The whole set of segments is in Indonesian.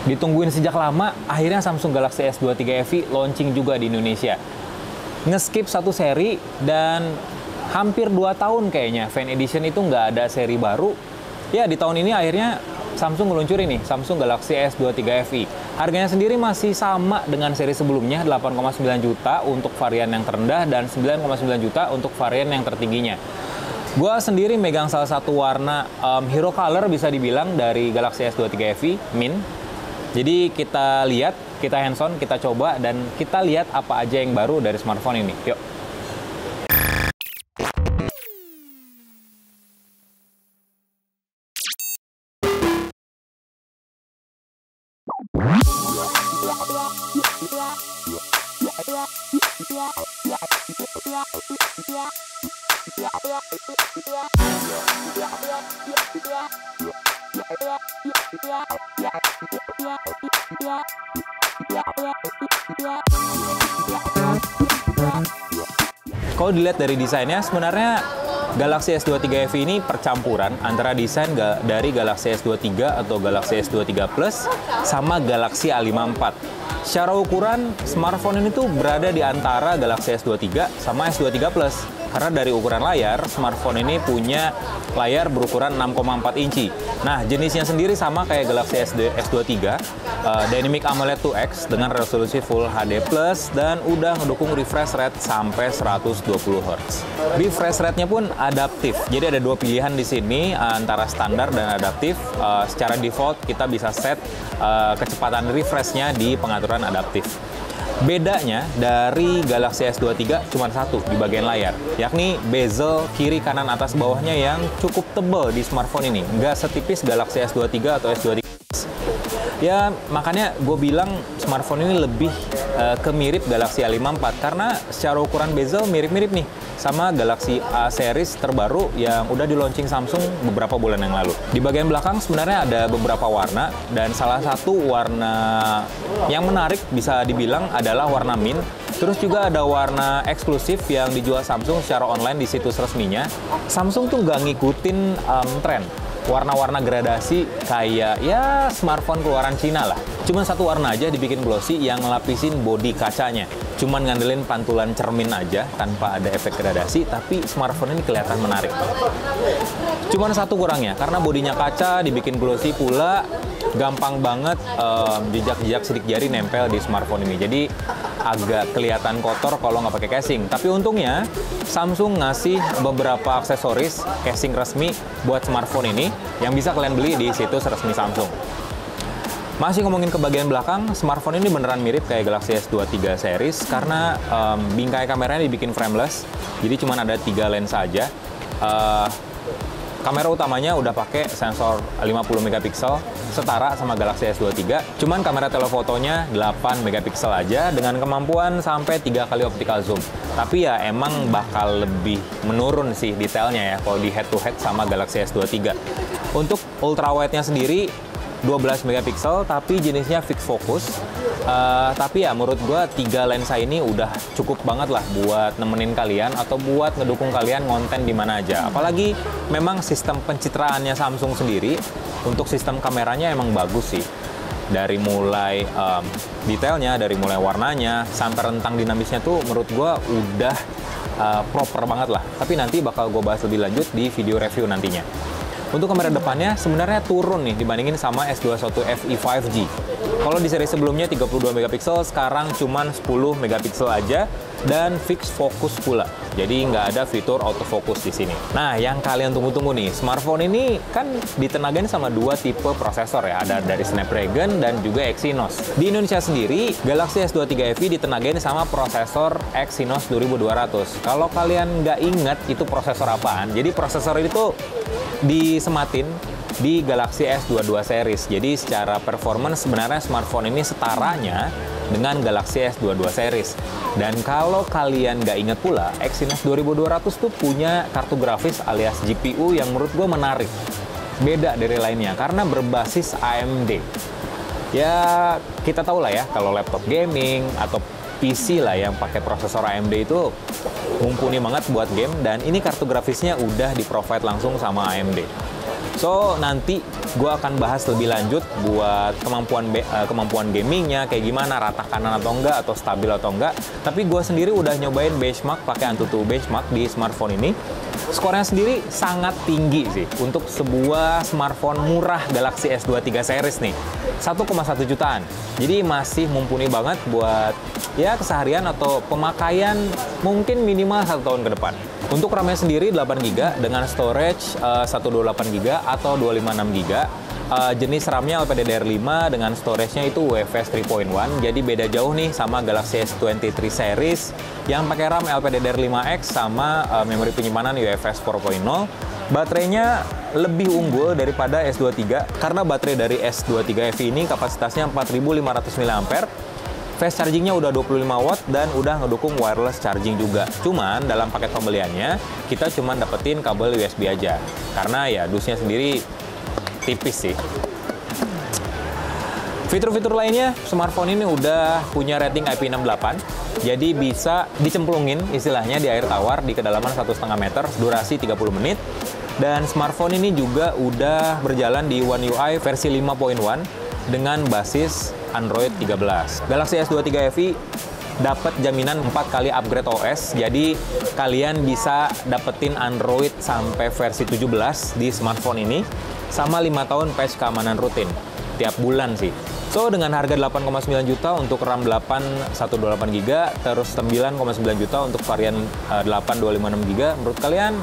Ditungguin sejak lama, akhirnya Samsung Galaxy S23 FE launching juga di Indonesia. Nge-skip satu seri dan hampir 2 tahun kayaknya Fan Edition itu nggak ada seri baru. Ya, di tahun ini akhirnya Samsung ngeluncurin nih, Samsung Galaxy S23 FE. Harganya sendiri masih sama dengan seri sebelumnya, 8,9 juta untuk varian yang terendah dan 9,9 juta untuk varian yang tertingginya. Gua sendiri megang salah satu warna hero color bisa dibilang dari Galaxy S23 FE, mint. Jadi kita lihat, kita hands-on, kita coba, dan kita lihat apa aja yang baru dari smartphone ini. Yuk! Kalau dilihat dari desainnya, sebenarnya Galaxy S23 FE ini percampuran antara desain dari Galaxy S23 atau Galaxy S23 Plus sama Galaxy A54. Secara ukuran, smartphone ini tuh berada di antara Galaxy S23 sama S23 Plus. Karena dari ukuran layar, smartphone ini punya layar berukuran 6,4 inci. Nah, jenisnya sendiri sama kayak Galaxy S23, Dynamic AMOLED 2X dengan resolusi Full HD+, dan udah ngedukung refresh rate sampai 120 Hz. Refresh rate-nya pun adaptif, jadi ada 2 pilihan di sini antara standar dan adaptif. Secara default kita bisa set kecepatan refresh-nya di pengaturan adaptif. Bedanya dari Galaxy S23 cuma satu di bagian layar, yakni bezel kiri, kanan, atas, bawahnya yang cukup tebal di smartphone ini. Nggak setipis Galaxy S23 atau S23. Ya, makanya gue bilang smartphone ini lebih kemirip Galaxy A54 karena secara ukuran bezel mirip-mirip nih sama Galaxy A series terbaru yang udah di launching Samsung beberapa bulan yang lalu. Di bagian belakang sebenarnya ada beberapa warna, dan salah satu warna yang menarik bisa dibilang adalah warna mint. Terus juga ada warna eksklusif yang dijual Samsung secara online di situs resminya. Samsung tuh nggak ngikutin tren warna-warna gradasi kayak ya smartphone keluaran Cina lah. Cuman satu warna aja dibikin glossy yang ngelapisin bodi kacanya. Cuman ngandelin pantulan cermin aja tanpa ada efek gradasi, tapi smartphone ini kelihatan menarik. Cuman satu kurangnya, karena bodinya kaca dibikin glossy pula, gampang banget jejak-jejak sidik jari nempel di smartphone ini. Jadi agak kelihatan kotor kalau nggak pakai casing. Tapi untungnya Samsung ngasih beberapa aksesoris casing resmi buat smartphone ini yang bisa kalian beli di situs resmi Samsung. Masih ngomongin ke bagian belakang, smartphone ini beneran mirip kayak Galaxy S23 series karena bingkai kameranya dibikin frameless, jadi cuma ada 3 lensa aja. Kamera utamanya udah pakai sensor 50 megapiksel, setara sama Galaxy S23. Cuman kamera telefotonya 8 megapiksel aja dengan kemampuan sampai 3 kali optical zoom. Tapi ya emang bakal lebih menurun sih detailnya ya kalau di head to head sama Galaxy S23. Untuk ultrawide-nya sendiri 12 megapiksel, tapi jenisnya fixed focus. Tapi ya menurut gua 3 lensa ini udah cukup banget lah buat nemenin kalian atau buat ngedukung kalian ngonten di mana aja. Apalagi memang sistem pencitraannya Samsung sendiri untuk sistem kameranya emang bagus sih. Dari mulai detailnya, dari mulai warnanya sampai rentang dinamisnya tuh menurut gua udah proper banget lah. Tapi nanti bakal gua bahas lebih lanjut di video review nantinya. Untuk kamera depannya sebenarnya turun nih dibandingin sama S21 FE 5G. Kalau di seri sebelumnya 32 megapiksel, sekarang cuman 10 megapiksel aja dan fixed focus pula. Jadi nggak ada fitur autofocus di sini. Nah, yang kalian tunggu-tunggu nih, smartphone ini kan ditenagain sama 2 tipe prosesor ya, ada dari Snapdragon dan juga Exynos. Di Indonesia sendiri, Galaxy S23 FE ditenagain sama prosesor Exynos 2200. Kalau kalian nggak inget itu prosesor apaan, jadi prosesor itu disematin di Galaxy S22 series. Jadi secara performance sebenarnya smartphone ini setaranya dengan Galaxy S22 series. Dan kalau kalian nggak inget pula, Exynos 2200 tuh punya kartu grafis alias GPU yang menurut gue menarik. Beda dari lainnya karena berbasis AMD. Ya kita tahu lah ya kalau laptop gaming atau PC lah yang pakai prosesor AMD itu mumpuni banget buat game, dan ini kartu grafisnya udah di-provide langsung sama AMD. So, nanti gue akan bahas lebih lanjut buat kemampuan gamingnya, kayak gimana, rata kanan atau enggak, atau stabil atau enggak. Tapi gue sendiri udah nyobain benchmark pakai AnTuTu benchmark di smartphone ini. Skornya sendiri sangat tinggi sih untuk sebuah smartphone murah Galaxy S23 series nih. 1,1 jutaan. Jadi masih mumpuni banget buat ya keseharian atau pemakaian mungkin minimal 1 tahun ke depan. Untuk RAM-nya sendiri 8GB dengan storage 128GB atau 256GB. Jenis RAM-nya LPDDR5 dengan storage-nya itu UFS 3.1. Jadi beda jauh nih sama Galaxy S23 series yang pakai RAM LPDDR5X sama memori penyimpanan UFS 4.0. Baterainya lebih unggul daripada S23 karena baterai dari S23 FE ini kapasitasnya 4500 mAh. Fast chargingnya udah 25 watt dan udah ngedukung wireless charging juga. Cuman dalam paket pembeliannya kita cuman dapetin kabel USB aja. Karena ya dusnya sendiri tipis sih. Fitur-fitur lainnya, smartphone ini udah punya rating IP68. Jadi bisa dicemplungin istilahnya di air tawar di kedalaman 1,5 meter, durasi 30 menit. Dan smartphone ini juga udah berjalan di One UI versi 5.1 dengan basis Android 13. Galaxy S23 FE dapat jaminan 4 kali upgrade OS, jadi kalian bisa dapetin Android sampai versi 17 di smartphone ini, sama 5 tahun patch keamanan rutin tiap bulan sih. So, dengan harga 8,9 juta untuk RAM 8 128GB, terus 9,9 juta untuk varian 8 256GB, menurut kalian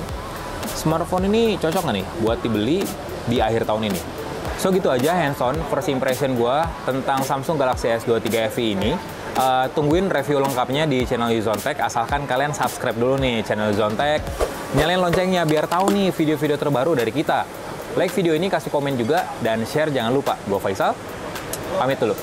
smartphone ini cocok nggak nih buat dibeli di akhir tahun ini? So gitu aja hands-on first impression gue tentang Samsung Galaxy S23 FE ini. Tungguin review lengkapnya di channel Yuzontech, asalkan kalian subscribe dulu nih channel Yuzontech. Nyalain loncengnya biar tahu nih video-video terbaru dari kita. Like video ini, kasih komen juga, dan share jangan lupa. Gue Faisal, pamit dulu.